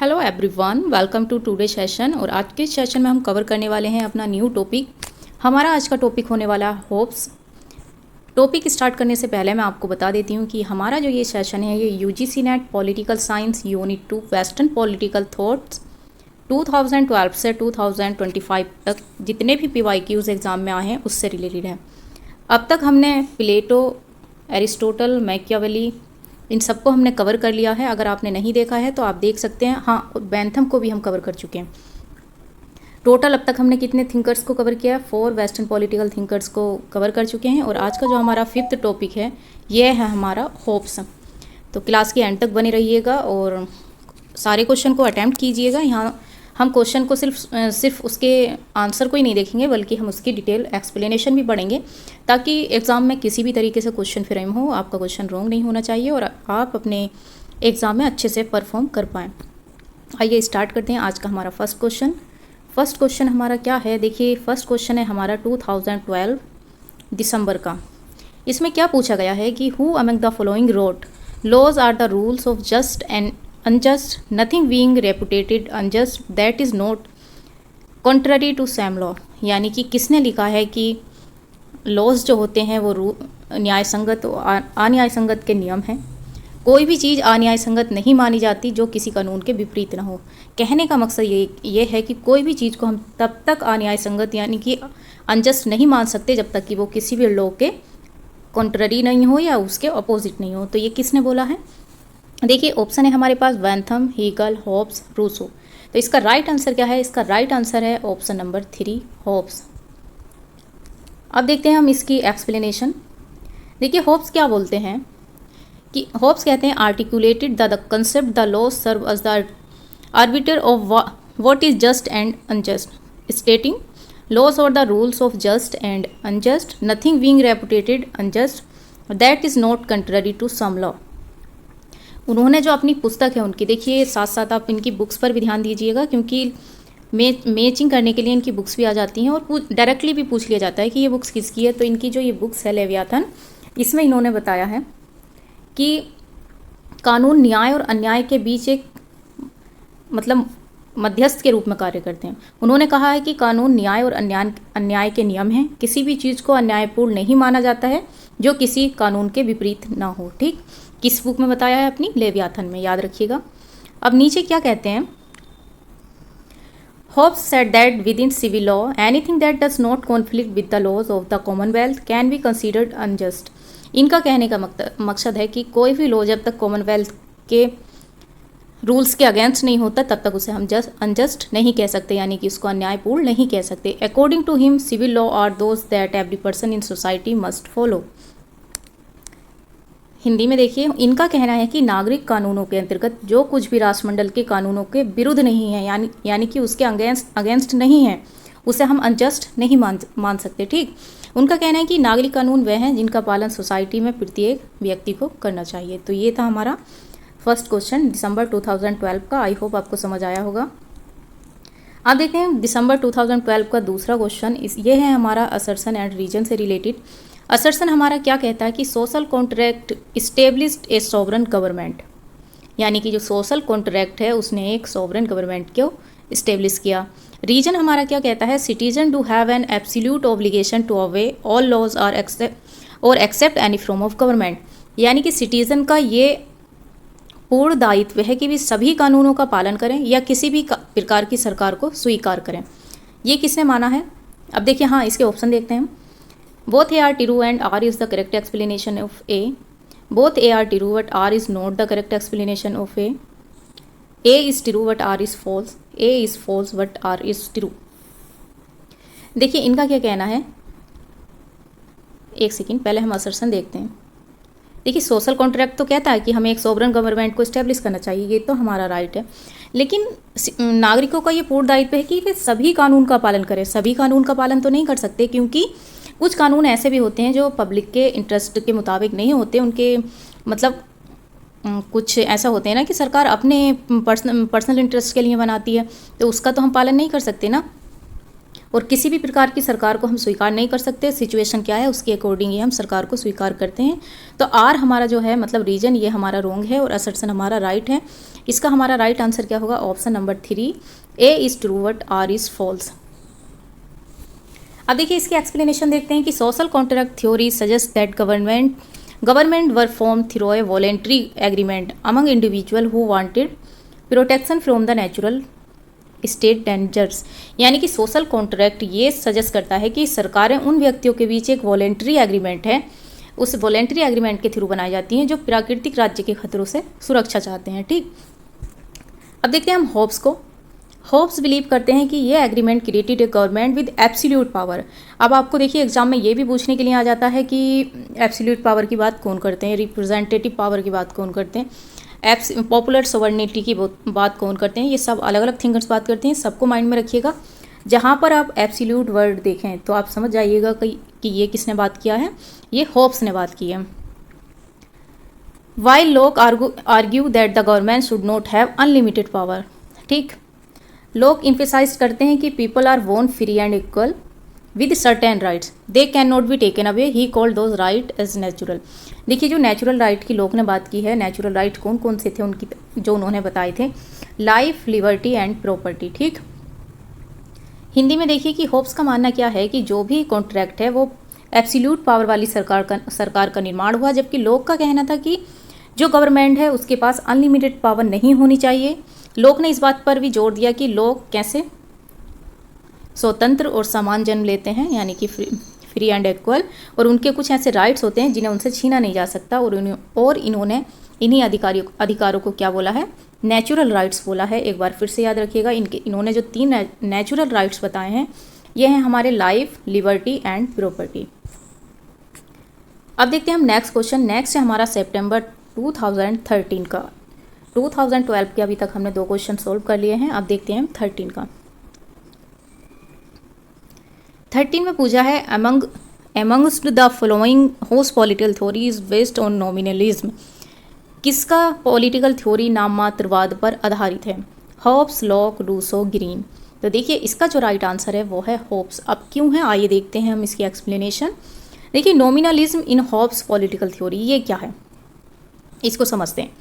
Hello everyone, welcome to today session. और आज के सेशन में हम कवर करने वाले हैं अपना न्यू टॉपिक। हमारा आज का टॉपिक होने वाला होप्स। टॉपिक स्टार्ट करने से पहले मैं आपको बता देती हूँ कि हमारा जो ये सेशन है ये UGC net political science unit 2 western political thoughts 2012 से 2025 तक जितने भी PYQs एग्ज़ाम में आए हैं उससे रिलेटेड है। अब तक हमने प्लेटो, एरिस्टोटल, मैकियावेली इन सबको हमने कवर कर लिया है। अगर आपने नहीं देखा है तो आप देख सकते हैं। हाँ, बेंथम को भी हम कवर कर चुके हैं। टोटल अब तक हमने कितने थिंकर्स को कवर किया है? 4 वेस्टर्न पॉलिटिकल थिंकर्स को कवर कर चुके हैं। और आज का जो हमारा 5th टॉपिक है ये है हमारा होप्स। तो क्लास के एंड तक बने रहिएगा और सारे क्वेश्चन को अटैम्प्ट कीजिएगा। यहाँ हम क्वेश्चन को सिर्फ उसके आंसर को ही नहीं देखेंगे बल्कि हम उसकी डिटेल एक्सप्लेनेशन भी पढ़ेंगे ताकि एग्ज़ाम में किसी भी तरीके से क्वेश्चन फ्रेम हो, आपका क्वेश्चन रॉन्ग नहीं होना चाहिए और आप अपने एग्ज़ाम में अच्छे से परफॉर्म कर पाएँ। आइए स्टार्ट करते हैं आज का हमारा फर्स्ट क्वेश्चन हमारा क्या है? देखिए, फर्स्ट क्वेश्चन है हमारा 2012 दिसंबर का। इसमें क्या पूछा गया है कि who among the following rote laws are the rules of just and unjust, nothing being reputed unjust that is not contrary to same law। यानी कि किसने लिखा है कि लॉज जो होते हैं वो न्याय संगत और अन्याय संगत के नियम हैं। कोई भी चीज़ अन्याय संगत नहीं मानी जाती जो किसी कानून के विपरीत ना हो। कहने का मकसद ये है कि कोई भी चीज़ को हम तब तक अन्याय संगत यानी कि अनजस्ट नहीं मान सकते जब तक कि वो किसी भी लॉ के कॉन्ट्ररी नहीं हो या उसके अपोजिट नहीं हो। तो ये किसने बोला है? देखिए, ऑप्शन है हमारे पास बेंथम, हीगल, होब्स, रूसो। तो इसका राइट आंसर क्या है? इसका राइट आंसर है ऑप्शन नंबर 3, होब्स। अब देखते हैं हम इसकी एक्सप्लेनेशन। देखिए, होब्स क्या बोलते हैं कि होब्स कहते हैं articulated the concept the law serve as the arbiter of what is just and unjust, stating laws और the rules of just and unjust, nothing being reputed unjust that is not contrary to some law. उन्होंने जो अपनी पुस्तक है उनकी, देखिए साथ साथ आप इनकी बुक्स पर भी ध्यान दीजिएगा क्योंकि मैचिंग करने के लिए इनकी बुक्स भी आ जाती हैं और डायरेक्टली भी पूछ लिया जाता है कि ये बुक्स किसकी है। तो इनकी जो ये बुक्स है लेवियाथन, इसमें इन्होंने बताया है कि कानून न्याय और अन्याय के बीच एक मतलब मध्यस्थ के रूप में कार्य करते हैं। उन्होंने कहा है कि कानून न्याय और अन्याय के नियम हैं। किसी भी चीज़ को अन्यायपूर्ण नहीं माना जाता है जो किसी कानून के विपरीत ना हो। ठीक, किस बुक में बताया है? अपनी लेवियाथन में, याद रखिएगा। अब नीचे क्या कहते हैं? Hobbes said that within civil law anything that does not conflict with the laws of the commonwealth can be considered unjust. इनका कहने का मकसद है कि कोई भी लॉ जब तक कॉमनवेल्थ के रूल्स के अगेंस्ट नहीं होता तब तक उसे हम अनजस्ट नहीं कह सकते, यानी कि उसको अन्यायपूर्ण नहीं कह सकते। According to him civil law are those that every person in society must follow. Hindi में देखिए, इनका कहना है कि नागरिक कानूनों के अंतर्गत जो कुछ भी राष्ट्रमंडल के कानूनों के विरुद्ध नहीं है यानी कि उसके अगेंस्ट नहीं है उसे हम अनजस्ट नहीं मान सकते। ठीक, उनका कहना है कि नागरिक कानून वह हैं जिनका पालन सोसाइटी में प्रत्येक व्यक्ति को करना चाहिए। तो ये था हमारा फर्स्ट क्वेश्चन दिसंबर 2012 का। आई होप आपको समझ आया होगा। अब देखते हैं दिसंबर 2012 का दूसरा क्वेश्चन। ये है हमारा असर्शन एंड रीजन से रिलेटेड। असर्शन हमारा क्या कहता है कि social contract established a sovereign government, यानी कि जो सोशल कॉन्ट्रैक्ट है उसने एक सॉवरन गवर्नमेंट को इस्टेब्लिश किया। रीजन हमारा क्या कहता है? Citizen do have an absolute obligation to obey all laws और accept any form of government, यानी कि सिटीजन का ये पूर्ण दायित्व है कि वे सभी कानूनों का पालन करें या किसी भी प्रकार की सरकार को स्वीकार करें। ये किसने माना है? अब देखिए, हाँ, इसके ऑप्शन देखते हैं। Both A are true and R is the correct explanation of A. Both A are true but R is not the correct explanation of A. A is true but R is false. A is false but R is true. देखिए इनका क्या कहना है, एक second पहले हम assertion देखते हैं। देखिए, सोशल कॉन्ट्रैक्ट तो कहता है कि हमें एक सोवरन गवर्नमेंट को इस्टेब्लिश करना चाहिए, ये तो हमारा राइट है। लेकिन नागरिकों का ये पूर्ण दायित्व है कि वे सभी कानून का पालन करें। सभी कानून का पालन तो नहीं कर सकते क्योंकि कुछ कानून ऐसे भी होते हैं जो पब्लिक के इंटरेस्ट के मुताबिक नहीं होते। उनके मतलब कुछ ऐसा होते हैं ना कि सरकार अपने पर्सनल इंटरेस्ट के लिए बनाती है, तो उसका तो हम पालन नहीं कर सकते ना। और किसी भी प्रकार की सरकार को हम स्वीकार नहीं कर सकते। सिचुएशन क्या है उसके अकॉर्डिंग ही हम सरकार को स्वीकार करते हैं। तो आर हमारा जो है मतलब रीजन ये हमारा रॉन्ग है और असर्शन हमारा राइट है। इसका हमारा राइट आंसर क्या होगा? Option number 3, A is true but R is false. अब देखिए इसकी एक्सप्लेनेशन देखते हैं कि social contract theory suggest that government were form through a voluntary agreement among individual who wanted protection from the natural state dangers. यानी कि social contract ये suggest करता है कि सरकारें उन व्यक्तियों के बीच एक वॉलेंट्री एग्रीमेंट है, उस वॉलेंट्री एग्रीमेंट के थ्रू बनाई जाती हैं जो प्राकृतिक राज्य के खतरों से सुरक्षा चाहते हैं। ठीक, अब देखते हैं हम होप्स को। होप्स बिलीव करते हैं कि ये agreement created a government with absolute power. अब आपको देखिए एग्जाम में ये भी पूछने के लिए आ जाता है कि एब्सोल्यूट पावर की बात कौन करते हैं, रिप्रेजेंटेटिव पावर की बात कौन करते हैं, पॉपुलर सोवर्निटी की बात कौन करते हैं। ये सब अलग अलग थिंकर्स बात करते हैं, सबको माइंड में रखिएगा। जहाँ पर आप एब्सोल्यूट वर्ड देखें तो आप समझ जाइएगा कि ये किसने बात किया है, ये होप्स ने बात की है। वाइल लोग argue that the government should not have unlimited power. ठीक, लोग इम्फेसाइज करते हैं कि people are born free and equal with certain rights, they cannot be taken away, he called those right as natural. देखिए जो natural right की लोग ने बात की है, नेचुरल राइट कौन कौन से थे उनकी जो उन्होंने बताए थे, लाइफ, लिबर्टी एंड प्रॉपर्टी। ठीक, हिंदी में देखिए कि होप्स का मानना क्या है कि जो भी कॉन्ट्रैक्ट है वो एब्सोल्यूट पावर वाली सरकार का निर्माण हुआ, जबकि लोग का कहना था कि जो गवर्नमेंट है उसके पास अनलिमिटेड पावर नहीं होनी चाहिए। लोग ने इस बात पर भी जोर दिया कि लोग कैसे स्वतंत्र और समान जन्म लेते हैं, यानी कि फ्री एंड इक्वल, और उनके कुछ ऐसे राइट्स होते हैं जिन्हें उनसे छीना नहीं जा सकता, और इन्होंने इन्हीं अधिकारों को क्या बोला है? नेचुरल राइट्स बोला है। एक बार फिर से याद रखिएगा, इन्होंने जो 3 नेचुरल राइट्स बताए हैं ये हैं हमारे लाइफ, लिबर्टी एंड प्रॉपर्टी। अब देखते हैं हम नेक्स्ट क्वेश्चन। नेक्स्ट है हमारा सितंबर 2013 का। 2012 के अभी तक हमने 2 क्वेश्चन सोल्व कर लिए हैं। अब देखते हैं हम 13 का। 13 में पूछा है amongst the following whose political theory is based on nominalism. किसका पॉलिटिकल थ्योरी नाममात्रवाद पर आधारित है? Hobbes, Locke, Rousseau, Green. तो देखिए इसका जो राइट आंसर है वो है होप्स। अब क्यों है आइए देखते हैं हम इसकी एक्सप्लेनेशन। देखिए नॉमिनलिज्म इन होप्स पॉलिटिकल थ्योरी ये क्या है, इसको समझते हैं।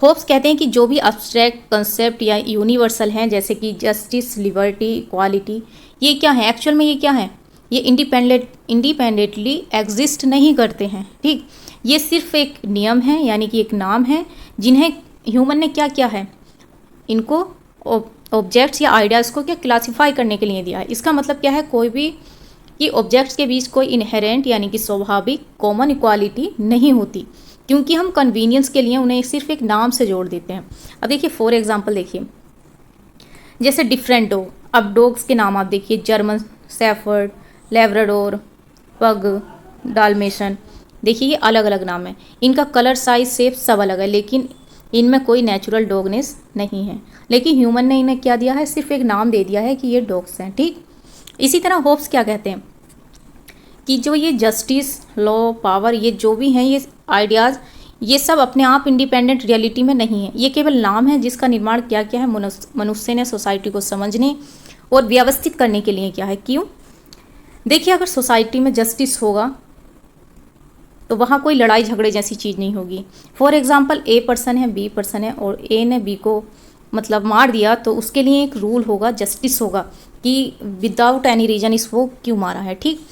होप्स कहते हैं कि जो भी अब्स्ट्रैक्ट कंसेप्ट या यूनिवर्सल हैं जैसे कि जस्टिस, लिबर्टी, इक्वालिटी, ये क्या है एक्चुअल में, ये क्या है? ये इंडिपेंडेंटली एग्जिस्ट नहीं करते हैं। ठीक, ये सिर्फ एक नियम है, यानी कि एक नाम है जिन्हें ह्यूमन ने क्या किया है, इनको ऑब्जेक्ट्स या आइडियाज़ को क्या क्लासिफाई करने के लिए दिया है। इसका मतलब क्या है? कोई भी कि ऑब्जेक्ट्स के बीच कोई इनहेरेंट यानी कि स्वाभाविक कॉमन इक्वालिटी नहीं होती, क्योंकि हम कन्वीनियंस के लिए उन्हें सिर्फ एक नाम से जोड़ देते हैं। अब देखिए फॉर एग्जांपल देखिए, जैसे डिफरेंट डॉग। अब डॉग्स के नाम आप देखिए, जर्मन शेफर्ड, लेब्राडोर, पग, डाल्मेशन। देखिए ये अलग अलग नाम है, इनका कलर, साइज, शेप सब अलग है, लेकिन इनमें कोई नेचुरल डॉगनेस नहीं है। लेकिन ह्यूमन ने इन्हें क्या दिया है? सिर्फ एक नाम दे दिया है कि ये डॉग्स हैं। ठीक, इसी तरह होप्स क्या कहते हैं कि जो ये जस्टिस, लॉ, पावर, ये जो भी हैं ये आइडियाज़, ये सब अपने आप इंडिपेंडेंट रियलिटी में नहीं है, ये केवल नाम है जिसका निर्माण क्या क्या है मनुष्य ने सोसाइटी को समझने और व्यवस्थित करने के लिए क्या है। क्यों? देखिए अगर सोसाइटी में जस्टिस होगा तो वहाँ कोई लड़ाई झगड़े जैसी चीज़ नहीं होगी। फॉर एग्जांपल ए पर्सन है, बी पर्सन है, और ए ने बी को मतलब मार दिया, तो उसके लिए एक रूल होगा, जस्टिस होगा कि विदाउट एनी रीजन इसको क्यों मारा है। ठीक,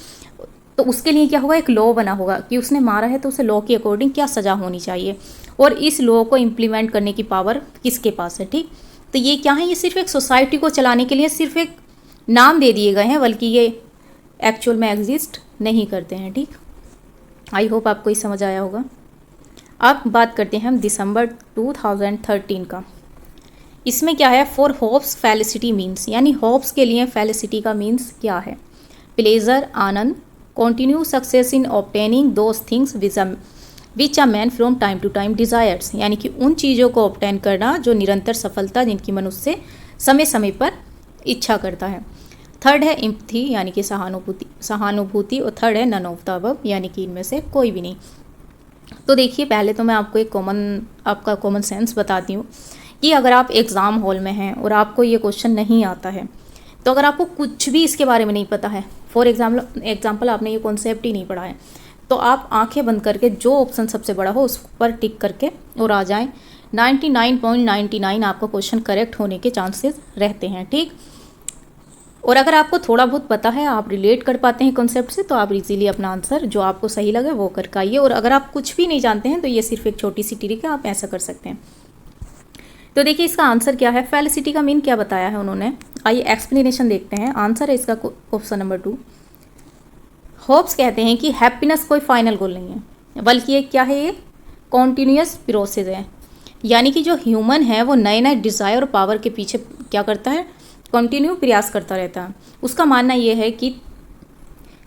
तो उसके लिए क्या होगा? एक लॉ बना होगा कि उसने मारा है तो उसे लॉ के अकॉर्डिंग क्या सज़ा होनी चाहिए, और इस लॉ को इम्प्लीमेंट करने की पावर किसके पास है। ठीक, तो ये क्या है? ये सिर्फ एक सोसाइटी को चलाने के लिए सिर्फ एक नाम दे दिए गए हैं, बल्कि ये एक्चुअल में एग्जिस्ट नहीं करते हैं। ठीक, आई होप आपको ये समझ आया होगा। अब बात करते हैं हम दिसंबर 2013 का। इसमें क्या है? फॉर होप्स फेलिसिटी मीन्स, यानी होप्स के लिए फेलिसिटी का मीन्स क्या है? प्लेजर, आनंद, continue success in obtaining those things which a man from time to time desires, यानी कि उन चीज़ों को ऑब्टेन करना जो निरंतर सफलता जिनकी मनुष्य समय समय पर इच्छा करता है। थर्ड है एम्पैथी, यानी कि सहानुभूति, और थर्ड है नन ऑफ द अबव, यानी कि इनमें से कोई भी नहीं। तो देखिए पहले तो मैं आपको एक कॉमन सेंस बताती हूँ कि अगर आप एग्ज़ाम हॉल में हैं और आपको ये क्वेश्चन नहीं आता है, तो अगर आपको कुछ भी इसके बारे में नहीं पता है, फॉर एग्जाम्पल आपने ये कॉन्सेप्ट ही नहीं पढ़ा है, तो आप आंखें बंद करके जो ऑप्शन सबसे बड़ा हो उस पर टिक करके और आ जाएं। 99.99 आपका क्वेश्चन करेक्ट होने के चांसेस रहते हैं, ठीक। और अगर आपको थोड़ा बहुत पता है, आप रिलेट कर पाते हैं कॉन्सेप्ट से, तो आप इजीली अपना आंसर जो आपको सही लगे वो करके आइए। और अगर आप कुछ भी नहीं जानते हैं तो ये सिर्फ एक छोटी सी ट्रिक है, आप ऐसा कर सकते हैं। तो देखिए इसका आंसर क्या है, फेलिसिटी का मीन क्या बताया है उन्होंने, आइए एक्सप्लेनेशन देखते हैं। आंसर है इसका ऑप्शन नंबर 2। होप्स कहते हैं कि हैप्पीनेस कोई फाइनल गोल नहीं है, बल्कि एक क्या है, ये कॉन्टीन्यूअस प्रोसेस है। यानी कि जो ह्यूमन है वो नए नए डिज़ायर और पावर के पीछे क्या करता है, कंटिन्यू प्रयास करता रहता है। उसका मानना ये है कि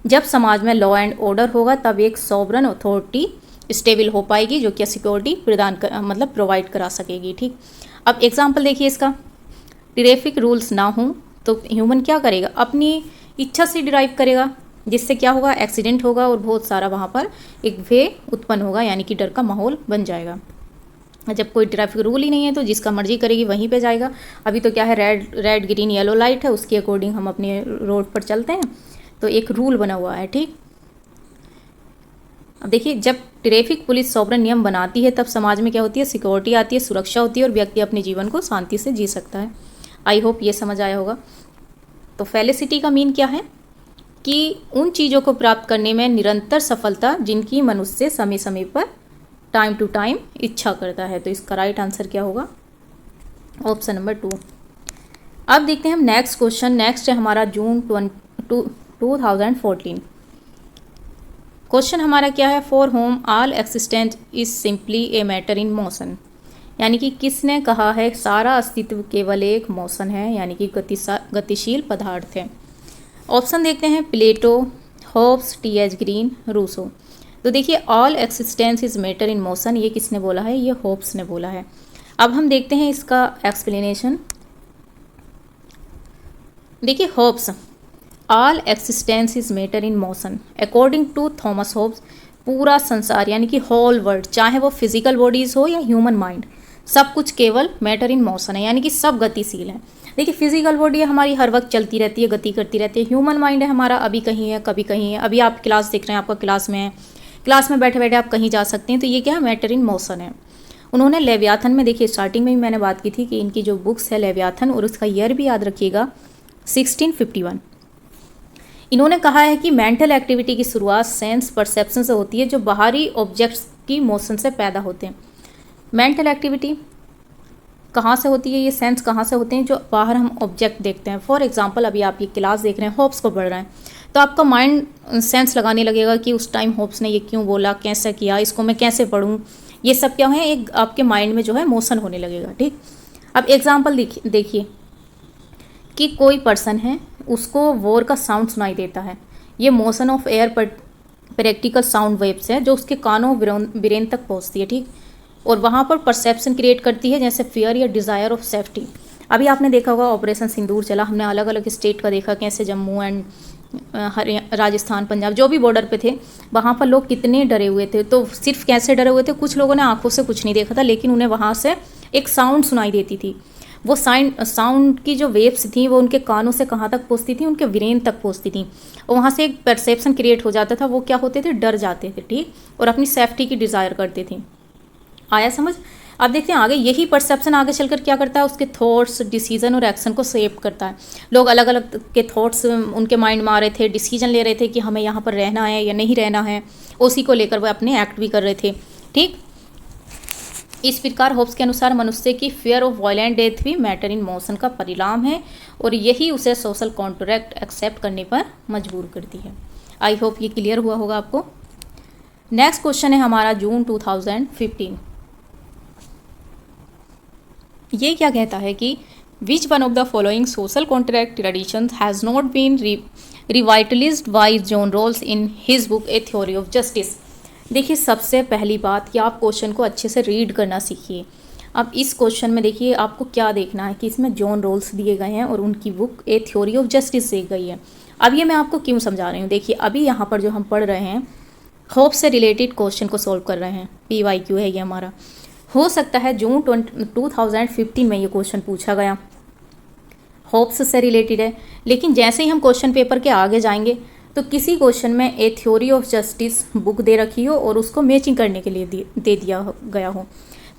जब समाज में लॉ एंड ऑर्डर होगा तब एक सॉवरन अथॉरिटी स्टेबल हो पाएगी, जो कि सिक्योरिटी मतलब प्रोवाइड करा सकेगी, ठीक। अब एग्जांपल देखिए इसका, ट्रैफिक रूल्स ना हो तो ह्यूमन क्या करेगा, अपनी इच्छा से ड्राइव करेगा, जिससे क्या होगा, एक्सीडेंट होगा और बहुत सारा वहाँ पर एक वे उत्पन्न होगा, यानी कि डर का माहौल बन जाएगा। जब कोई ट्रैफिक रूल ही नहीं है तो जिसका मर्जी करेगी वहीं पे जाएगा। अभी तो क्या है, रेड ग्रीन येलो लाइट है, उसके अकॉर्डिंग हम अपने रोड पर चलते हैं, तो एक रूल बना हुआ है, ठीक। अब देखिए जब ट्रैफिक पुलिस सॉवरन नियम बनाती है तब समाज में क्या होती है, सिक्योरिटी आती है, सुरक्षा होती है और व्यक्ति अपने जीवन को शांति से जी सकता है। आई होप ये समझ आया होगा। तो फेलिसिटी का मीन क्या है कि उन चीज़ों को प्राप्त करने में निरंतर सफलता जिनकी मनुष्य समय समय पर टाइम टू टाइम इच्छा करता है। तो इसका राइट आंसर क्या होगा, ऑप्शन नंबर 2। अब देखते हैं हम नेक्स्ट क्वेश्चन। नेक्स्ट है हमारा जून 2014। क्वेश्चन हमारा क्या है, for home all existence is simply a matter in motion. यानी कि किसने कहा है सारा अस्तित्व केवल एक मोशन है, यानी कि गतिशील पदार्थ है। ऑप्शन देखते हैं, Plato, Hobbes, T H. Green, Rousseau. तो देखिए all existence is matter in motion, ये किसने बोला है, ये होब्स ने बोला है। अब हम देखते हैं इसका एक्सप्लेनेशन। देखिए Hobbes, all existence is matter in motion, according to Thomas Hobbes पूरा संसार यानी कि होल वर्ल्ड, चाहे वो फिजिकल बॉडीज हो या ह्यूमन माइंड, सब कुछ केवल मैटर इन मोशन है, यानी कि सब गतिशील है। देखिए फिजिकल बॉडी है हमारी, हर वक्त चलती रहती है, गति करती रहती है। ह्यूमन माइंड है हमारा, अभी कहीं है कभी कहीं है। अभी आप क्लास देख रहे हैं, आपका क्लास में है, क्लास में बैठे बैठे आप कहीं जा सकते हैं, तो ये क्या है, मैटर इन मोशन है। उन्होंने लेवियाथन में, देखिए स्टार्टिंग में भी मैंने बात की थी कि इनकी जो बुक्स है लेवियाथन, और उसका ईयर भी याद रखिएगा 1651। इन्होंने कहा है कि मेंटल एक्टिविटी की शुरुआत सेंस परसेप्शन से होती है, जो बाहरी ऑब्जेक्ट्स की मोशन से पैदा होते हैं। मेंटल एक्टिविटी कहाँ से होती है, ये सेंस कहाँ से होते हैं, जो बाहर हम ऑब्जेक्ट देखते हैं। फॉर एग्जांपल अभी आप ये क्लास देख रहे हैं, होप्स को पढ़ रहे हैं, तो आपका माइंड सेंस लगाने लगेगा कि उस टाइम होप्स ने ये क्यों बोला, कैसे किया, इसको मैं कैसे पढ़ूँ, ये सब क्या है, एक आपके माइंड में जो है मोशन होने लगेगा, ठीक। अब एग्जाम्पल देखिए कि कोई पर्सन है, उसको वॉर का साउंड सुनाई देता है, ये मोशन ऑफ एयर पर प्रैक्टिकल साउंड वेव्स है जो उसके कानों ब्रेन तक पहुंचती है, ठीक। और वहाँ पर परसेप्शन क्रिएट करती है, जैसे फियर या डिज़ायर ऑफ सेफ्टी। अभी आपने देखा होगा ऑपरेशन सिंदूर चला, हमने अलग अलग स्टेट का देखा, कैसे जम्मू एंड राजस्थान, पंजाब, जो भी बॉर्डर पे थे, वहाँ पर लोग कितने डरे हुए थे। तो सिर्फ कैसे डरे हुए थे, कुछ लोगों ने आंखों से कुछ नहीं देखा था, लेकिन उन्हें वहाँ से एक साउंड सुनाई देती थी। वो साउंड की जो वेव्स थी वो उनके कानों से कहाँ तक पहुँचती थी, उनके ब्रेन तक पहुँचती थी, और वहाँ से एक परसेप्शन क्रिएट हो जाता था। वो क्या होते थे, डर जाते थे, ठीक, और अपनी सेफ्टी की डिज़ायर करते थे। आया समझ। अब देखते हैं आगे, यही परसेप्शन आगे चलकर क्या करता है, उसके थॉट्स, डिसीजन और एक्शन को शेप करता है। लोग अलग अलग के थॉट्स उनके माइंड में आ रहे थे, डिसीजन ले रहे थे कि हमें यहाँ पर रहना है या नहीं रहना है, उसी को लेकर वह अपने एक्ट भी कर रहे थे, ठीक। इस प्रकार होब्स के अनुसार मनुष्य की फियर ऑफ वायलेंट डेथ भी मैटर इन मोशन का परिणाम है, और यही उसे सोशल कॉन्ट्रैक्ट एक्सेप्ट करने पर मजबूर करती है। आई होप ये क्लियर हुआ होगा आपको। नेक्स्ट क्वेश्चन है हमारा जून 2015। ये क्या कहता है कि which one of the following social contract traditions has not been revitalized by John Rawls in his book a theory of justice. देखिए सबसे पहली बात कि आप क्वेश्चन को अच्छे से रीड करना सीखिए। अब इस क्वेश्चन में देखिए आपको क्या देखना है कि इसमें जॉन रॉल्स दिए गए हैं और उनकी book a theory of justice दी गई है। अब ये मैं आपको क्यों समझा रही हूँ, देखिए अभी यहाँ पर जो हम पढ़ रहे हैं होप से रिलेटेड क्वेश्चन को सॉल्व कर रहे हैं, PYQ है ये हमारा। हो सकता है जून 2015 में ये क्वेश्चन पूछा गया, होप्स से रिलेटेड है, लेकिन जैसे ही हम क्वेश्चन पेपर के आगे जाएंगे तो किसी क्वेश्चन में a theory of justice book दे रखी हो और उसको मैचिंग करने के लिए दे दिया गया हो,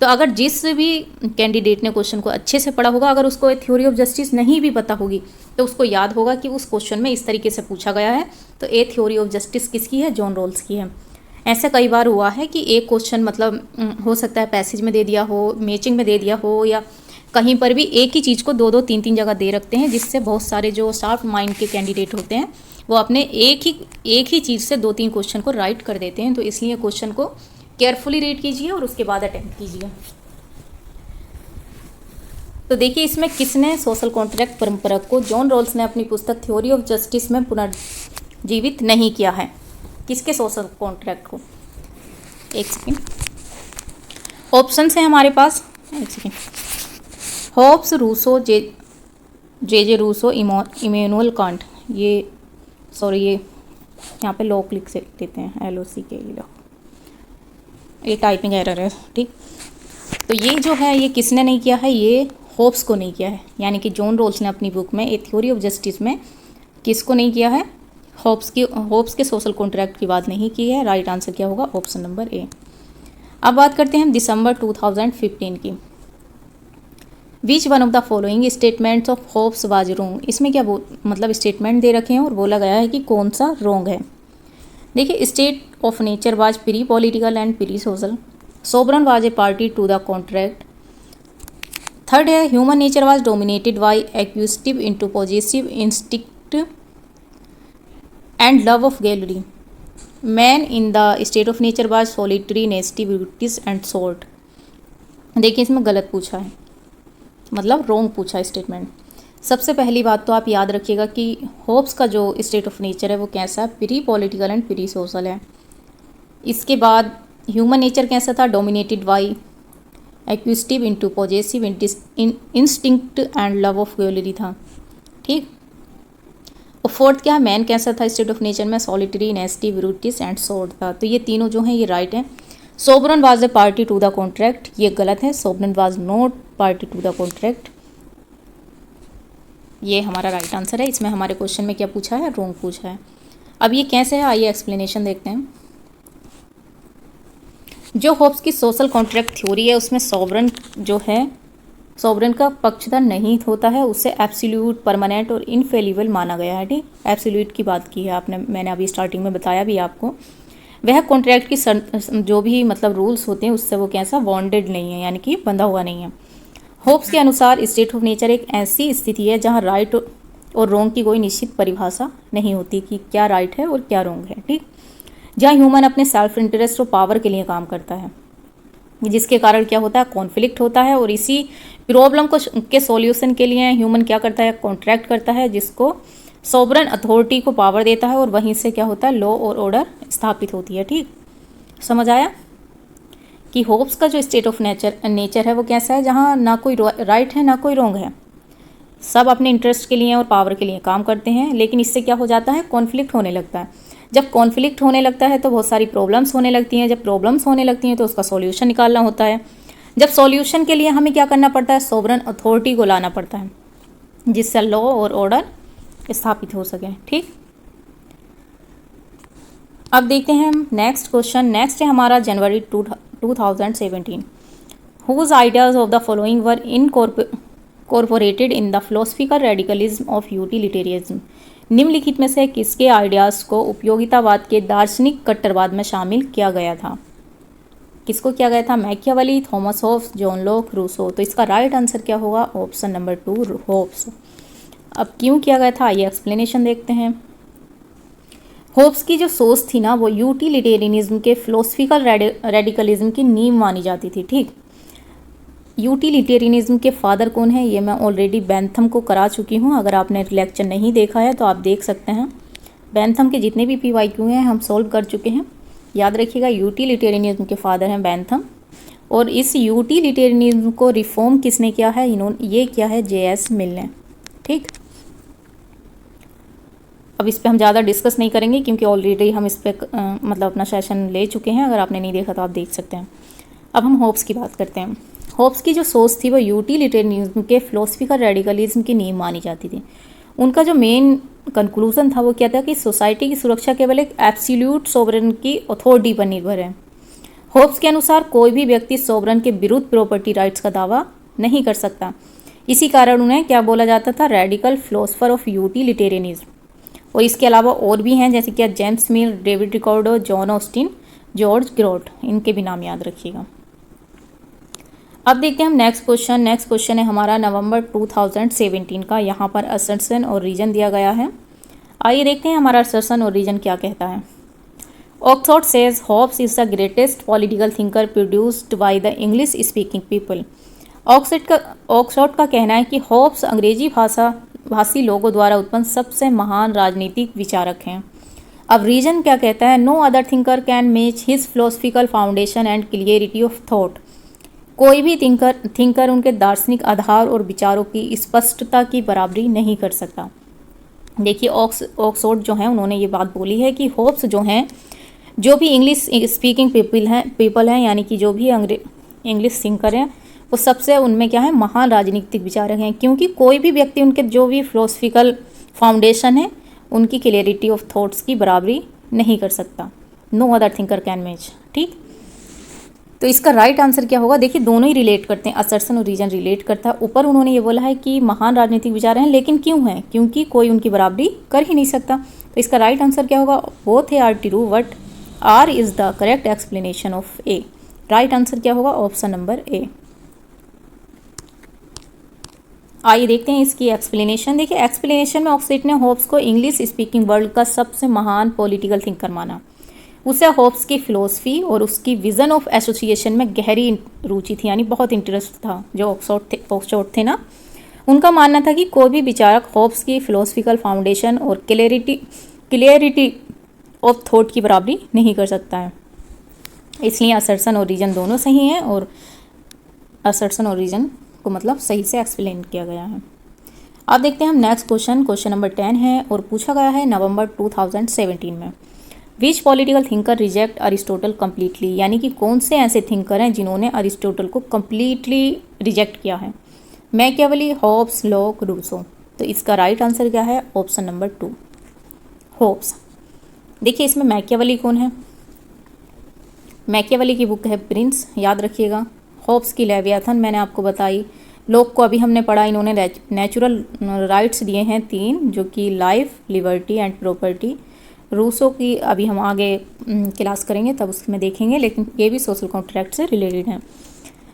तो अगर जिस भी कैंडिडेट ने क्वेश्चन को अच्छे से पढ़ा होगा, अगर उसको थ्योरी ऑफ जस्टिस नहीं भी पता होगी तो उसको याद होगा कि उस क्वेश्चन में इस तरीके से पूछा गया है, तो ए थ्योरी ऑफ जस्टिस किसकी है, जॉन रॉल्स की है। ऐसा कई बार हुआ है कि एक क्वेश्चन मतलब हो सकता है पैसेज में दे दिया हो, मैचिंग में दे दिया हो, या कहीं पर भी एक ही चीज़ को दो दो तीन तीन जगह दे रखते हैं, जिससे बहुत सारे जो शार्प माइंड के कैंडिडेट होते हैं वो अपने एक ही चीज़ से दो तीन क्वेश्चन को राइट कर देते हैं। तो इसलिए क्वेश्चन को केयरफुली रीड कीजिए और उसके बाद अटेम्प्ट कीजिए। तो देखिए इसमें किसने सोशल कॉन्ट्रैक्ट परंपरा को जॉन रॉल्स ने अपनी पुस्तक थ्योरी ऑफ जस्टिस में पुनर्जीवित नहीं किया है। किसके सोशल कॉन्ट्रैक्ट को, एक सेकेंड, ऑप्शन है हमारे पास, एक सेकेंड, होब्स, रूसो, जे रूसो, इमैनुअल कांट, ये यहाँ पे लॉक लिख देते हैं, LOC के लिए, ये टाइपिंग एरर है, ठीक। तो ये जो है ये किसने नहीं किया है, ये होब्स को नहीं किया है, यानी कि जॉन रॉल्स ने अपनी बुक में ए थ्योरी ऑफ जस्टिस में किसको नहीं किया है, होब्स के सोशल कॉन्ट्रैक्ट की बात नहीं की है। राइट आंसर क्या होगा, ऑप्शन नंबर ए। अब बात करते हैं दिसंबर 2015 की। विच one of the following statements of Hobbes was wrong. इसमें क्या मतलब स्टेटमेंट दे रखे हैं और बोला गया है कि कौन सा रॉन्ग है। देखिए, state of nature was pre political and pre social, sovereign was a party to the contract. Third है, human nature was dominated by acquisitive into positive instinct and love of gallery. Man in the state of nature was solitary, nasty, brutish and short. देखिए इसमें गलत पूछा है, मतलब wrong पूछा है statement. सबसे पहली बात तो आप याद रखिएगा कि होब्स का जो स्टेट ऑफ नेचर है वो कैसा है, pre political and pre social है। इसके बाद ह्यूमन नेचर कैसा था, dominated by acquisitive into positive instinct and love of gallery था, ठीक। और फोर्थ क्या है, मैन कैसा था स्टेट ऑफ नेचर में, solitary, nasty, brutish and short था। तो ये तीनों जो हैं ये राइट है। Sovereign was a party to the contract, ये गलत है, sovereign was not party to the contract, ये हमारा राइट आंसर है। इसमें हमारे क्वेश्चन में क्या पूछा है, रॉन्ग पूछा है। अब ये कैसे है, आइए एक्सप्लेनेशन देखते हैं। जो होब्स की सोशल कॉन्ट्रैक्ट थ्योरी है उसमें सोवरन जो है, सोवरन का पक्षधर नहीं होता है, उसे एब्सोल्यूट, परमानेंट और इनफेलिबल माना गया है, ठीक। एब्सोल्यूट की बात की है आपने, मैंने अभी स्टार्टिंग में बताया भी आपको। वह कॉन्ट्रैक्ट की जो भी मतलब रूल्स होते हैं उससे वो कैसा, बॉन्डेड नहीं है, यानी कि बंधा हुआ नहीं है। होब्स के अनुसार स्टेट ऑफ नेचर एक ऐसी स्थिति है जहाँ राइट और रॉन्ग की कोई निश्चित परिभाषा नहीं होती कि क्या राइट है और क्या रॉन्ग है, ठीक। जहाँ ह्यूमन अपने सेल्फ इंटरेस्ट और पावर के लिए काम करता है, जिसके कारण क्या होता है, कॉन्फ्लिक्ट होता है। और इसी प्रॉब्लम को के सॉल्यूशन के लिए ह्यूमन क्या करता है, कॉन्ट्रैक्ट करता है, जिसको सोवरन अथॉरिटी को पावर देता है, और वहीं से क्या होता है, लॉ और ऑर्डर स्थापित होती है, ठीक। समझ आया कि होब्स का जो स्टेट ऑफ नेचर है वो कैसा है, जहाँ ना कोई राइट है ना कोई रॉन्ग है, सब अपने इंटरेस्ट के लिए और पावर के लिए काम करते हैं। लेकिन इससे क्या हो जाता है, कॉन्फ्लिक्ट होने लगता है। जब कॉन्फ्लिक्ट होने लगता है तो बहुत सारी प्रॉब्लम्स होने लगती हैं। जब प्रॉब्लम्स होने लगती हैं तो उसका सॉल्यूशन निकालना होता है। जब सॉल्यूशन के लिए हमें क्या करना पड़ता है, सोवरन अथॉरिटी को लाना पड़ता है, जिससे लॉ और ऑर्डर स्थापित हो सके, ठीक। अब देखते हैं हम नेक्स्ट क्वेश्चन। नेक्स्ट है हमारा जनवरी 2017। Whose ideas of the following were incorporated in the philosophical radicalism of utilitarianism. निम्नलिखित में से किसके आइडियाज़ को उपयोगितावाद के दार्शनिक कट्टरवाद में शामिल किया गया था। किसको किया गया था, Machiavelli, Thomas Hobbes, John Locke, Rousseau. तो इसका राइट आंसर क्या होगा, ऑप्शन नंबर 2 होब्स। अब क्यों किया गया था, ये एक्सप्लेनेशन देखते हैं। होब्स की जो सोच थी ना वो यूटिलिटेरियनिज्म के फिलोसफिकल रेडिकलिज्म की नींव मानी जाती थी, ठीक। यूटिलिटेरियनिज्म के फादर कौन है, ये मैं ऑलरेडी बेंथम को करा चुकी हूँ। अगर आपने लेक्चर नहीं देखा है तो आप देख सकते हैं। बेंथम के जितने भी PYQ हैं हम सॉल्व कर चुके हैं। याद रखिएगा, यूटिलिटेरियनिज्म के फादर हैं बेंथम। और इस यूटिलिटेरियनिज्म को रिफॉर्म किसने किया है, ये किया है JS मिल ने, ठीक। अब इस पर हम ज़्यादा डिस्कस नहीं करेंगे क्योंकि ऑलरेडी हम इस पर मतलब अपना सेशन ले चुके हैं। अगर आपने नहीं देखा तो आप देख सकते हैं। अब हम होब्स की बात करते हैं। होब्स की जो सोच थी वो यूटिलिटेरियनिज्म के फिलोसफिकल रेडिकलिज्म की नींव मानी जाती थी। उनका जो मेन कंक्लूजन था वो क्या था कि सोसाइटी की सुरक्षा केवल एक एब्सोल्यूट सोवरेन की अथॉरिटी पर निर्भर है। होब्स के अनुसार कोई भी व्यक्ति सोवरन के विरुद्ध प्रॉपर्टी राइट्स का दावा नहीं कर सकता। इसी कारण उन्हें क्या बोला जाता था, रेडिकल फिलोसफर ऑफ यूटिलिटेरियनिज्म। और इसके अलावा और भी हैं, जैसे कि जेम्स मिल, David Ricardo, John Austin, George Grote, इनके भी नाम याद रखिएगा। अब देखते हैं हम नेक्स्ट क्वेश्चन। नेक्स्ट क्वेश्चन है हमारा नवंबर 2017 का। यहाँ पर असर्शन और रीजन दिया गया है। आइए देखते हैं हमारा असर्शन और रीजन क्या कहता है। Oxford says Hobbes is the greatest political thinker produced by the English speaking people. Oxford का कहना है कि होब्स अंग्रेजी भाषी लोगों द्वारा उत्पन्न सबसे महान राजनीतिक विचारक हैं। अब रीजन क्या कहता है, no other thinker can match his philosophical foundation and clarity of thought. कोई भी थिंकर उनके दार्शनिक आधार और विचारों की स्पष्टता की बराबरी नहीं कर सकता। देखिए ऑक्सफोर्ड जो है उन्होंने ये बात बोली है कि होब्स जो हैं, जो भी इंग्लिश स्पीकिंग पीपल हैं यानी कि जो भी इंग्लिश थिंकर हैं, वो सबसे उनमें क्या है, महान राजनीतिक विचारक हैं, क्योंकि कोई भी व्यक्ति उनके जो भी फिलोसफिकल फाउंडेशन है उनकी क्लियरिटी ऑफ थॉट्स की बराबरी नहीं कर सकता। No other thinker can match. ठीक, तो इसका राइट आंसर क्या होगा। देखिए दोनों ही रिलेट करते हैं, असर्शन और रीजन रिलेट करता है। ऊपर उन्होंने ये बोला है कि महान राजनीतिक विचार हैं, लेकिन क्यों हैं, क्योंकि कोई उनकी बराबरी कर ही नहीं सकता। तो इसका राइट आंसर क्या होगा, both are true but R is the correct explanation of A. Right answer क्या होगा, ऑप्शन नंबर ए। आइए देखते हैं इसकी एक्सप्लेनेशन। देखिए एक्सप्लेनेशन में ऑक्सफोर्ड ने होब्स को इंग्लिश स्पीकिंग वर्ल्ड का सबसे महान पॉलिटिकल थिंकर माना। उसे होब्स की फिलोसफी और उसकी विजन ऑफ एसोसिएशन में गहरी रुचि थी, यानी बहुत इंटरेस्ट था। जो ऑक्सफोर्ड थे ना, उनका मानना था कि कोई भी विचारक होब्स की फिलोसफिकल फाउंडेशन और क्लियरिटी ऑफ थॉट की बराबरी नहीं कर सकता है। इसलिए असर्शन और रीजन दोनों सही हैं, और असर्शन और रीजन को मतलब सही से एक्सप्लेन किया गया है। अब देखते हैं हम नेक्स्ट क्वेश्चन। क्वेश्चन नंबर 10 है और पूछा गया है नवंबर 2017 में। विच political thinker reject Aristotle completely, यानी कि कौन से ऐसे थिंकर हैं जिन्होंने अरिस्टोटल को कम्प्लीटली रिजेक्ट किया है। Machiavelli, Hobbes, Locke, Rousseau. तो इसका राइट आंसर क्या है, ऑप्शन नंबर 2 होब्स। देखिए इसमें मैकियावेली कौन है, मैकियावेली की बुक है प्रिंस, याद रखिएगा। होब्स की लेवियाथन मैंने आपको बताई। लॉक को अभी हमने पढ़ा, इन्होंने नेचुरल राइट्स दिए हैं 3, जो कि life, liberty and property. Rousseau की अभी हम आगे क्लास करेंगे तब उसमें देखेंगे, लेकिन ये भी सोशल कॉन्ट्रैक्ट से रिलेटेड है।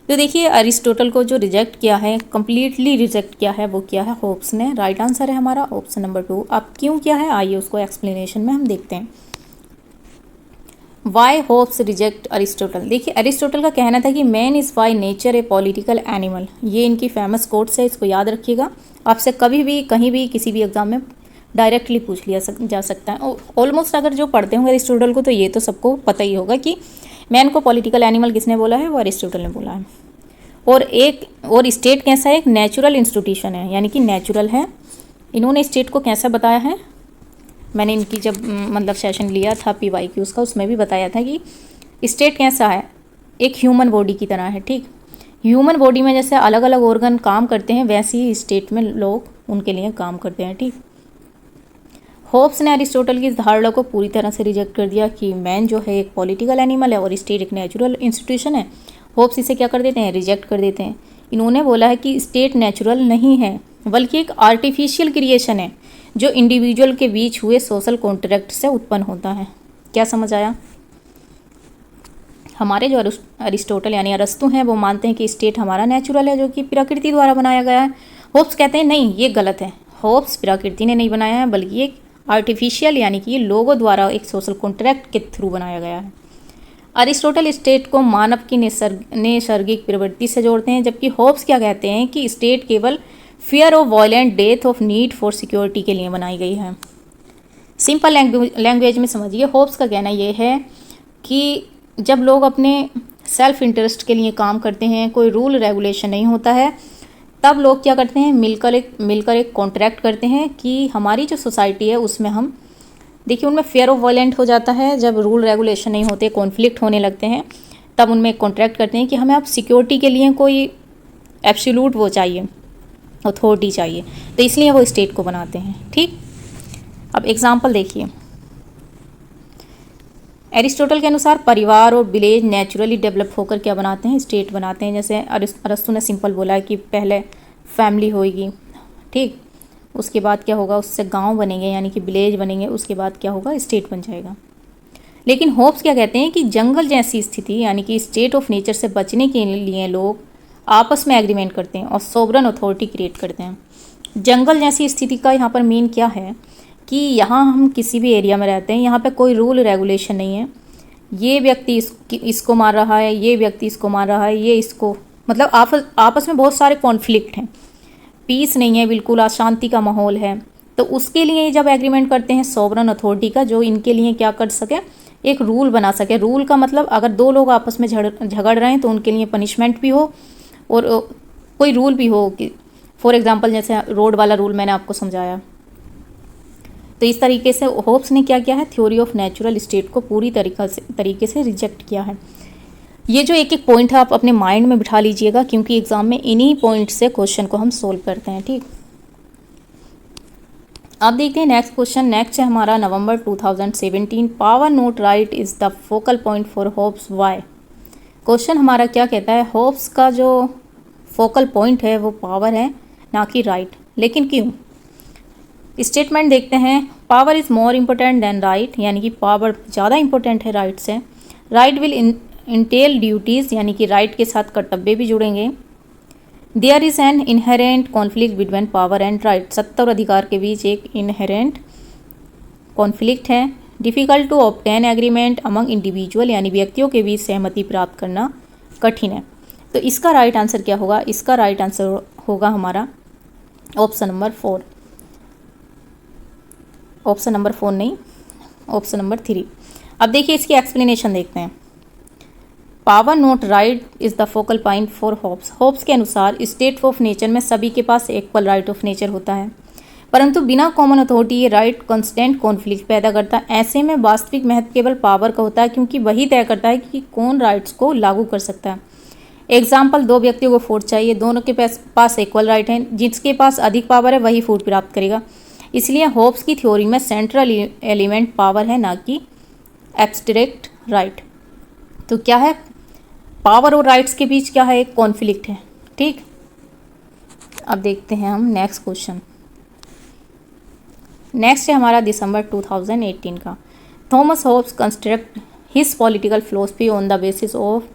तो देखिए अरिस्टोटल को जो रिजेक्ट किया है, कम्प्लीटली रिजेक्ट किया है, वो किया है होब्स ने। राइट आंसर है हमारा ऑप्शन नंबर 2। अब क्यों किया है, आइए उसको एक्सप्लेनेशन में हम देखते हैं। Why Hobbes reject Aristotle. देखिए अरिस्टोटल का कहना था कि man is by nature a political animal. ये इनकी फेमस कोट्स है, इसको याद रखिएगा। आपसे कभी भी कहीं भी किसी भी एग्जाम में डायरेक्टली पूछ लिया जा सकता है। ऑलमोस्ट अगर जो पढ़ते होंगे अरिस्टोटल को तो ये तो सबको पता ही होगा कि मैन को पॉलिटिकल एनिमल किसने बोला है, वो अरिस्टोटल ने बोला है। और स्टेट कैसा है, एक नेचुरल इंस्टीट्यूशन है, यानी कि नेचुरल है। इन्होंने स्टेट को कैसा बताया है, मैंने इनकी जब मतलब सेशन लिया था PYQs का, उसमें भी बताया था कि स्टेट कैसा है, एक ह्यूमन बॉडी की तरह है। ठीक, ह्यूमन बॉडी में जैसे अलग अलग ऑर्गन काम करते हैं, वैसे ही स्टेट में लोग उनके लिए काम करते हैं। ठीक, होब्स ने अरिस्टोटल की इस धारणा को पूरी तरह से रिजेक्ट कर दिया कि मैन जो है एक पॉलिटिकल एनिमल है और स्टेट एक नेचुरल इंस्टीट्यूशन है। होब्स इसे क्या कर देते हैं, रिजेक्ट कर देते हैं। इन्होंने बोला है कि स्टेट नेचुरल नहीं है, बल्कि एक आर्टिफिशियल क्रिएशन है जो इंडिविजुअल के बीच हुए सोशल कॉन्ट्रैक्ट से उत्पन्न होता है। क्या समझ आया। हमारे जो अरिस्टोटल यानी अरस्तु हैं, वो मानते हैं कि स्टेट हमारा नेचुरल है, जो कि प्रकृति द्वारा बनाया गया है। होब्स कहते हैं नहीं, ये गलत है। होब्स प्रकृति ने नहीं बनाया है, बल्कि एक आर्टिफिशियल यानी कि लोगों द्वारा एक सोशल कॉन्ट्रैक्ट के थ्रू बनाया गया है। अरिस्टोटल स्टेट को मानव की नैसर्गिक प्रवृत्ति से जोड़ते हैं, जबकि होब्स क्या कहते हैं कि स्टेट केवल fear of violent death of need for security के लिए बनाई गई है। सिंपल लैंग्वेज में समझिए, होब्स का कहना ये है कि जब लोग अपने सेल्फ इंटरेस्ट के लिए काम करते हैं, कोई रूल रेगुलेशन नहीं होता है, तब लोग क्या करते हैं, मिलकर एक कॉन्ट्रैक्ट करते हैं कि हमारी जो सोसाइटी है उसमें हम देखिए, उनमें फेयर ऑफ वायलेंट हो जाता है। जब रूल रेगुलेशन नहीं होते, कॉन्फ्लिक्ट होने लगते हैं, तब उनमें एक कॉन्ट्रैक्ट करते हैं कि हमें अब सिक्योरिटी के लिए कोई एब्सोल्यूट वो चाहिए, अथॉरिटी चाहिए, तो इसलिए वो स्टेट को बनाते हैं। ठीक, अब एग्जाम्पल देखिए, एरिस्टोटल के अनुसार परिवार और विलेज नेचुरली डेवलप होकर क्या बनाते हैं, स्टेट बनाते हैं। जैसे अरस्तु ने सिंपल बोला है कि पहले फैमिली होएगी, ठीक, उसके बाद क्या होगा, उससे गांव बनेंगे यानी कि विलेज बनेंगे, उसके बाद क्या होगा, स्टेट बन जाएगा। लेकिन होप्स क्या कहते हैं कि जंगल जैसी स्थिति यानी कि स्टेट ऑफ नेचर से बचने के लिए लोग आपस में एग्रीमेंट करते हैं और सोवरन अथॉरिटी क्रिएट करते हैं। जंगल जैसी स्थिति का यहाँ पर मीन क्या है कि यहाँ हम किसी भी एरिया में रहते हैं, यहाँ पे कोई रूल रेगुलेशन नहीं है, ये व्यक्ति इसको मार रहा है, ये व्यक्ति इसको मार रहा है, ये इसको, मतलब आपस में बहुत सारे कॉन्फ्लिक्ट हैं, पीस नहीं है, बिल्कुल अशांति का माहौल है। तो उसके लिए जब एग्रीमेंट करते हैं सोवरन अथॉरिटी का, जो इनके लिए क्या कर सके, एक रूल बना सके। रूल का मतलब अगर दो लोग आपस में झगड़ रहे हैं तो उनके लिए पनिशमेंट भी हो और कोई रूल भी हो कि फॉर एग्जांपल जैसे रोड वाला रूल मैंने आपको समझाया। तो इस तरीके से होप्स ने क्या किया है, थ्योरी ऑफ नेचुरल स्टेट को पूरी तरीके से रिजेक्ट किया है। ये जो एक एक पॉइंट है आप अपने माइंड में बिठा लीजिएगा, क्योंकि एग्जाम में इन्हीं पॉइंट से क्वेश्चन को हम सोल्व करते हैं, ठीक। अब देखते हैं नेक्स्ट क्वेश्चन। नेक्स्ट है हमारा नवंबर 2017, power not right is the focal point for Hobbes why. Question हमारा क्या कहता है, होप्स का जो फोकल पॉइंट है वो पावर है, ना कि राइट। लेकिन क्यों? स्टेटमेंट देखते हैं, power is more important then right, यानी कि पावर ज़्यादा इंपॉर्टेंट है राइट से। राइट विल इंटेल ड्यूटीज़, यानी कि राइट के साथ कर्तव्य भी जुड़ेंगे। There is an inherent conflict between power and right, सत्ता और अधिकार के बीच एक इनहेरेंट कॉन्फ्लिक्ट है। Difficult to obtain agreement among individual, यानी व्यक्तियों के बीच सहमति प्राप्त करना कठिन है। तो इसका राइट आंसर क्या होगा? इसका राइट आंसर होगा हमारा ऑप्शन नंबर 4, ऑप्शन नंबर 4 नहीं, ऑप्शन नंबर 3। अब देखिए इसकी एक्सप्लेनेशन देखते हैं। Power not right is the focal point for hopes. Hopes के अनुसार स्टेट ऑफ नेचर में सभी के पास इक्वल राइट ऑफ नेचर होता है, परंतु बिना कॉमन अथॉरिटी ये राइट कांस्टेंट कॉन्फ्लिक्ट पैदा करता है। ऐसे में वास्तविक महत्व केवल पावर का होता है, क्योंकि वही तय करता है कि कौन राइट्स को लागू कर सकता है। एग्जाम्पल, दो व्यक्तियों को फूड चाहिए, दोनों के पास इक्वल राइट है, जिसके पास अधिक पावर है वही फूड प्राप्त करेगा। इसलिए होप्स की थ्योरी में सेंट्रल एलिमेंट पावर है, ना कि एब्स्ट्रैक्ट राइट। तो क्या है, पावर और राइट्स के बीच क्या है, एक कॉन्फ्लिक्ट है, ठीक। अब देखते हैं हम नेक्स्ट क्वेश्चन। नेक्स्ट है हमारा दिसंबर 2018 का। Thomas Hobbes construct his political philosophy on the basis of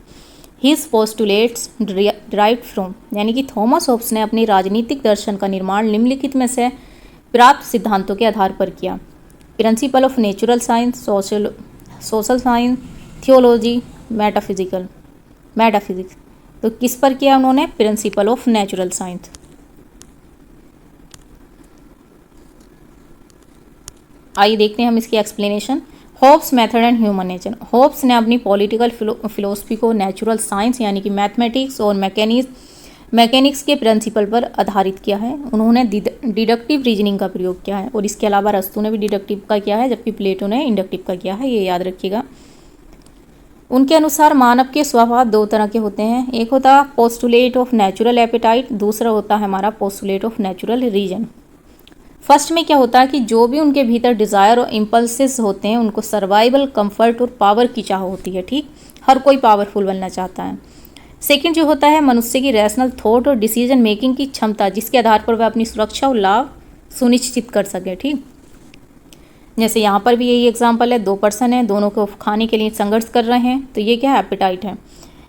his postulates derived from, यानी कि थॉमस होब्स ने अपनी राजनीतिक दर्शन का निर्माण निम्नलिखित में से प्राप्त सिद्धांतों के आधार पर किया। Principle of natural science, social science, theology, metaphysics. तो किस पर किया उन्होंने? Principle of natural science. आइए देखते हैं हम इसकी explanation. Hopes method and human nature. Hopes ने अपनी पॉलिटिकल फिलोसफी को नेचुरल साइंस यानी कि मैथमेटिक्स और मैकेनिक्स के प्रिंसिपल पर आधारित किया है। उन्होंने डिडक्टिव रीजनिंग का प्रयोग किया है, और इसके अलावा अरस्तु ने भी डिडक्टिव का किया है, जबकि प्लेटो ने इंडक्टिव का किया है, ये याद रखिएगा। उनके अनुसार मानव के स्वभाव दो तरह के होते हैं, एक होता है पोस्टुलेट ऑफ नेचुरल एपेटाइट, दूसरा होता है हमारा postulate of natural reason. First में क्या होता है कि जो भी उनके भीतर डिज़ायर और इम्पल्सेस होते हैं उनको सर्वाइवल, कंफर्ट और पावर की चाह होती है, ठीक। हर कोई पावरफुल बनना चाहता है। सेकंड जो होता है मनुष्य की रैशनल थॉट और डिसीजन मेकिंग की क्षमता, जिसके आधार पर वह अपनी सुरक्षा और लाभ सुनिश्चित कर सके, ठीक। जैसे यहाँ पर भी यही एग्जाम्पल है, दो पर्सन हैं, दोनों को खाने के लिए संघर्ष कर रहे हैं, तो ये क्या है, एपेटाइट है।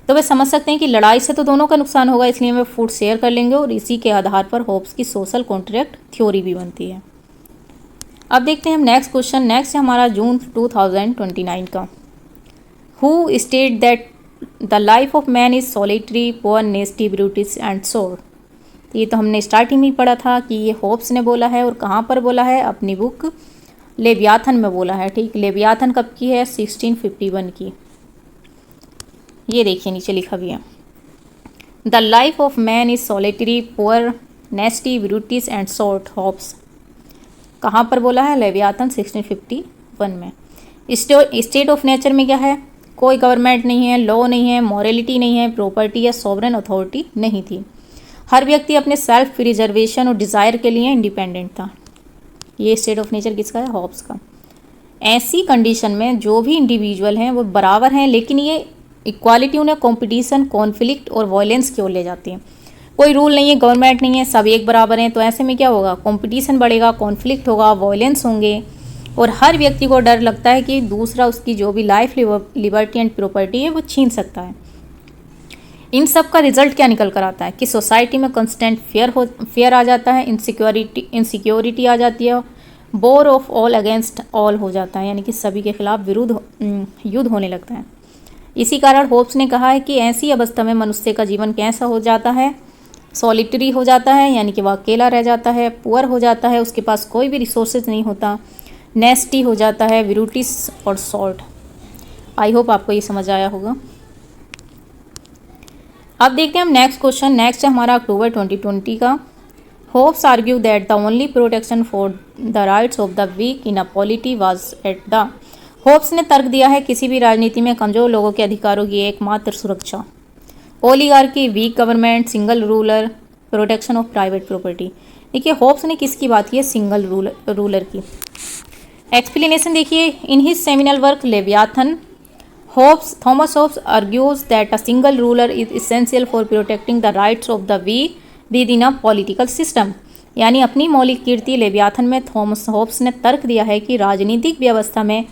तो वे समझ सकते हैं कि लड़ाई से तो दोनों का नुकसान होगा, इसलिए वे फूड शेयर कर लेंगे, और इसी के आधार पर होप्स की सोशल कॉन्ट्रैक्ट थ्योरी भी बनती है। अब देखते हैं हम नेक्स्ट क्वेश्चन। नेक्स्ट है हमारा जून 2029 का। Who state that the life of man is solitary, poor, नेस्टी, brutish and सोर। ये तो हमने स्टार्टिंग में पढ़ा था कि ये होप्स ने बोला है, और कहाँ पर बोला है, अपनी बुक लेवियाथन में बोला है, ठीक। लेवियाथन कब की है? 1651 की। ये देखिए नीचे लिखा भी है, the life of man is solitary, poor, नेस्टी, brutish and short. Hopes कहाँ पर बोला है? लेवियाथन 1651 में। स्टेट ऑफ नेचर में क्या है? कोई गवर्नमेंट नहीं है, लॉ नहीं है, मॉरलिटी नहीं है, प्रॉपर्टी या सॉवरेन अथॉरिटी नहीं थी। हर व्यक्ति अपने सेल्फ प्रिजर्वेशन और डिज़ायर के लिए इंडिपेंडेंट था। ये स्टेट ऑफ नेचर किसका है? होप्स का। ऐसी कंडीशन में जो भी इंडिविजुअल हैं वो बराबर हैं, लेकिन ये इक्वालिटी उन्हें कंपटीशन, कॉन्फ्लिक्ट और वायलेंस की ओर ले जाती है। कोई रूल नहीं है, गवर्नमेंट नहीं है, सब एक बराबर हैं, तो ऐसे में क्या होगा, कंपटीशन बढ़ेगा, कॉन्फ्लिक्ट होगा, वायलेंस होंगे और हर व्यक्ति को डर लगता है कि दूसरा उसकी जो भी लाइफ, लिबर्टी एंड प्रॉपर्टी है वो छीन सकता है। इन सब का रिजल्ट क्या निकल कर आता है कि सोसाइटी में कंस्टेंट फियर आ जाता है, इनसिक्योरिटी आ जाती है, war of all against all हो जाता है, यानी कि सभी के खिलाफ युद्ध होने लगता है। इसी कारण होप्स ने कहा है कि ऐसी अवस्था में मनुष्य का जीवन कैसा हो जाता है, सॉलिटरी हो जाता है, यानी कि वह अकेला रह जाता है, पुअर हो जाता है, उसके पास कोई भी रिसोर्सेज नहीं होता, नेस्टी हो जाता है, विरूटिस और सॉल्ट। आई होप आपको ये समझ आया होगा। अब देखते हैं हम नेक्स्ट क्वेश्चन। नेक्स्ट है हमारा अक्टूबर 2020 का। Hobbes argue that the only protection for the rights of the weak in a polity was at the. Hobbes ने तर्क दिया है किसी भी राजनीति में कमजोर लोगों के अधिकारों की एकमात्र सुरक्षा, oligarchy, weak government, single ruler, protection of private property. देखिए होप्स ने किसकी बात की है, सिंगल रूलर की। एक्सप्लेनेशन देखिए, in his seminal work Leviathan, Thomas Hobbes argues that a single ruler is essential for protecting the rights of the weak within a political system। यानी अपनी मौलिक कीर्ति लेवियाथन में थॉमस होब्स ने तर्क दिया है कि राजनीतिक व्यवस्था में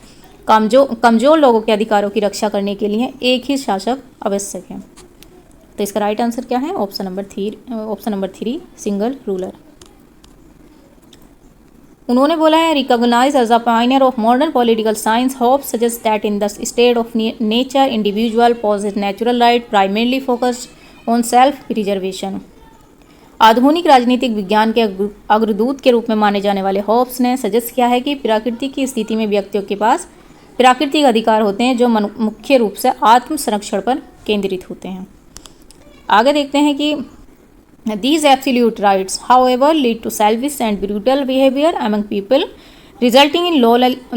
कमजोर लोगों के अधिकारों की रक्षा करने के लिए एक ही शासक आवश्यक है। तो इसका राइट आंसर क्या है, ऑप्शन नंबर 3 सिंगल रूलर। उन्होंने बोला है, recognize as a pioneer of modern political science, Hobbes suggest that in the state of nature individual possess natural right primarily focused on self preservation. आधुनिक राजनीतिक विज्ञान के अग्रदूत के रूप में माने जाने वाले होप्स ने सजेस्ट किया है कि प्रकृति की स्थिति में व्यक्तियों के पास प्राकृतिक अधिकार होते हैं जो मुख्य रूप से आत्म संरक्षण पर केंद्रित होते हैं। आगे देखते हैं कि these absolute rights however lead to selfish and brutal behavior among people resulting in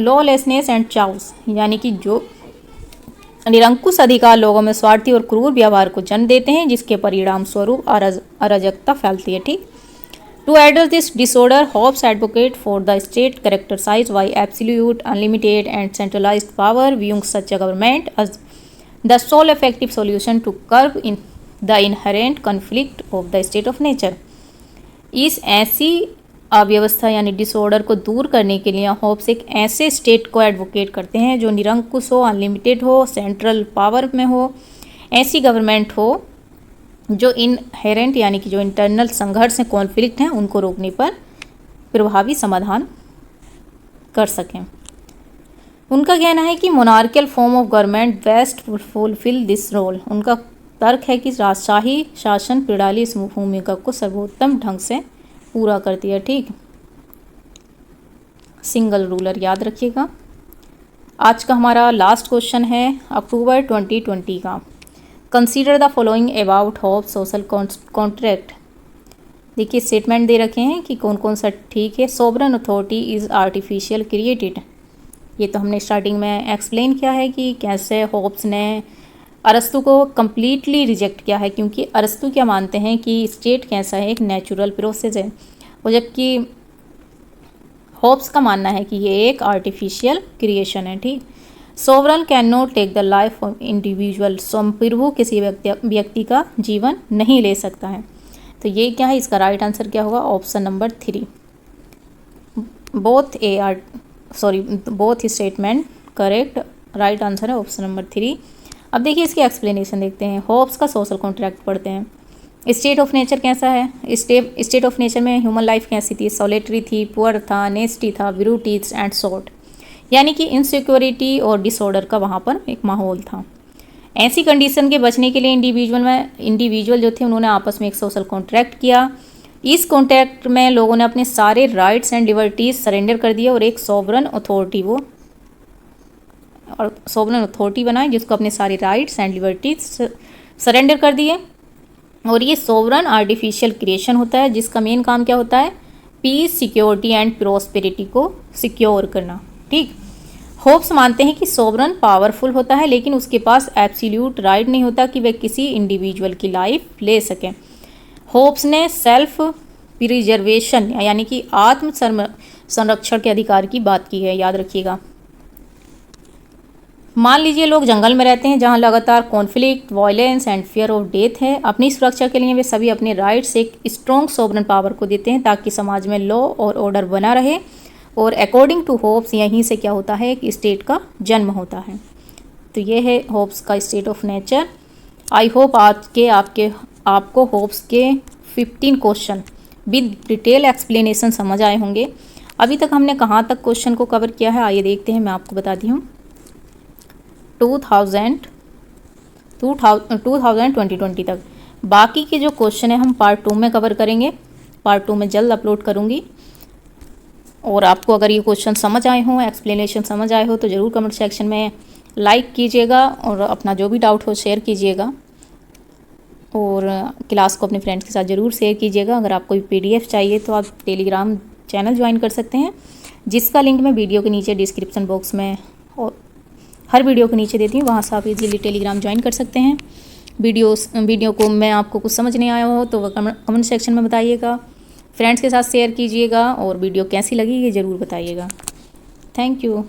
lawlessness and chaos। यानी कि जो निरंकुश अधिकार लोगों में स्वार्थी और क्रूर व्यवहार को जन्म देते हैं जिसके परिणाम स्वरूप अराजकता फैलती है। ठीक, to address this disorder Hobbes advocate for the state characterized by absolute, unlimited and centralized power, viewing such a government as the sole effective solution to curb in the inherent conflict of the state of nature. इस ऐसी अव्यवस्था यानी disorder को दूर करने के लिए hopes एक ऐसे स्टेट को एडवोकेट करते हैं जो निरंकुश हो, अनलिमिटेड हो, सेंट्रल पावर में हो, ऐसी गवर्नमेंट हो जो इनहेरेंट यानी कि जो इंटरनल संघर्ष हैं, कॉन्फ्लिक्ट हैं, उनको रोकने पर प्रभावी समाधान कर सकें। उनका कहना है कि monarchical form of government best fulfil this role. उनका तर्क है कि राजशाही शासन प्रणाली इस भूमिका को सर्वोत्तम ढंग से पूरा करती है। ठीक, सिंगल रूलर याद रखिएगा। आज का हमारा लास्ट क्वेश्चन है अक्टूबर 2020 का। Consider the following about hopes social contract. देखिए स्टेटमेंट दे रखे हैं कि कौन कौन सा ठीक है। Sovereign authority is artificial created, ये तो हमने स्टार्टिंग में एक्सप्लेन किया है कि कैसे होप्स ने अरस्तु को कम्प्लीटली रिजेक्ट किया है, क्योंकि अरस्तु क्या मानते हैं कि स्टेट कैसा है, एक नेचुरल प्रोसेस है, और जबकि होप्स का मानना है कि ये एक आर्टिफिशियल क्रिएशन है। ठीक, sovereign cannot take the life of individual, संप्रभु किसी व्यक्ति का जीवन नहीं ले सकता है। तो ये क्या है, इसका राइट आंसर क्या होगा, option number 3। Both statement correct, right answer है ऑप्शन नंबर 3। अब देखिए इसकी एक्सप्लेनेशन देखते हैं। होप्स का सोशल कॉन्ट्रैक्ट पढ़ते हैं। स्टेट ऑफ नेचर कैसा है, स्टेट ऑफ नेचर में ह्यूमन लाइफ कैसी थी, सॉलिटरी थी, पुअर था, नेस्टी था, विरूटीज एंड सॉर्ट, यानी कि इनसिक्योरिटी और डिसऑर्डर का वहाँ पर एक माहौल था। ऐसी कंडीशन के बचने के लिए इंडिविजुअल जो थे उन्होंने आपस में एक सोशल कॉन्ट्रैक्ट किया। इस कॉन्ट्रैक्ट में लोगों ने अपने सारे राइट्स एंड लिबर्टीज सरेंडर कर दिए और एक सोवरन अथॉरिटी बनाई जिसको अपने सारे राइट्स एंड लिबर्टीज सरेंडर कर दिए। और ये सोवरन आर्टिफिशियल क्रिएशन होता है जिसका मेन काम क्या होता है, पीस, सिक्योरिटी एंड प्रॉस्पेरिटी को सिक्योर करना। ठीक, होप्स मानते हैं कि सोवरन पावरफुल होता है लेकिन उसके पास एब्सोल्यूट राइट नहीं होता कि वह किसी इंडिविजुअल की लाइफ ले सके। होप्स ने सेल्फ प्रिजर्वेशन यानी कि आत्म संरक्षण के अधिकार की बात की है, याद रखिएगा। मान लीजिए लोग जंगल में रहते हैं जहां लगातार conflict, violence and fear of death है। अपनी सुरक्षा के लिए वे सभी अपने राइट्स एक स्ट्रॉन्ग सोवरेन पावर को देते हैं ताकि समाज में लॉ और ऑर्डर बना रहे। और अकॉर्डिंग टू होब्स यहीं से क्या होता है, एक स्टेट का जन्म होता है। तो ये है होब्स का state of nature. I hope आज के आपको होब्स के 15 क्वेश्चन विद डिटेल एक्सप्लेनेशन समझ आए होंगे। अभी तक हमने कहाँ तक क्वेश्चन को कवर किया है, आइए देखते हैं। मैं आपको बताती हूँ 2020 तक। बाकी के जो क्वेश्चन है हम पार्ट 2 में कवर करेंगे। पार्ट 2 में जल्द अपलोड करूँगी। और आपको अगर ये क्वेश्चन समझ आए हों, एक्सप्लेनेशन समझ आए हो, तो ज़रूर कमेंट सेक्शन में लाइक कीजिएगा और अपना जो भी डाउट हो शेयर कीजिएगा। और क्लास को अपने फ्रेंड्स के साथ ज़रूर शेयर कीजिएगा। अगर आपको PDF चाहिए तो आप टेलीग्राम चैनल ज्वाइन कर सकते हैं, जिसका लिंक मैं वीडियो के नीचे डिस्क्रिप्शन बॉक्स में और हर वीडियो के नीचे देती हूँ। वहाँ से आप इजीली टेलीग्राम ज्वाइन कर सकते हैं। वीडियो को मैं आपको कुछ समझ नहीं आया हो तो वह कमेंट सेक्शन में बताइएगा, फ्रेंड्स के साथ शेयर कीजिएगा और वीडियो कैसी लगी ये ज़रूर बताइएगा। Thank you.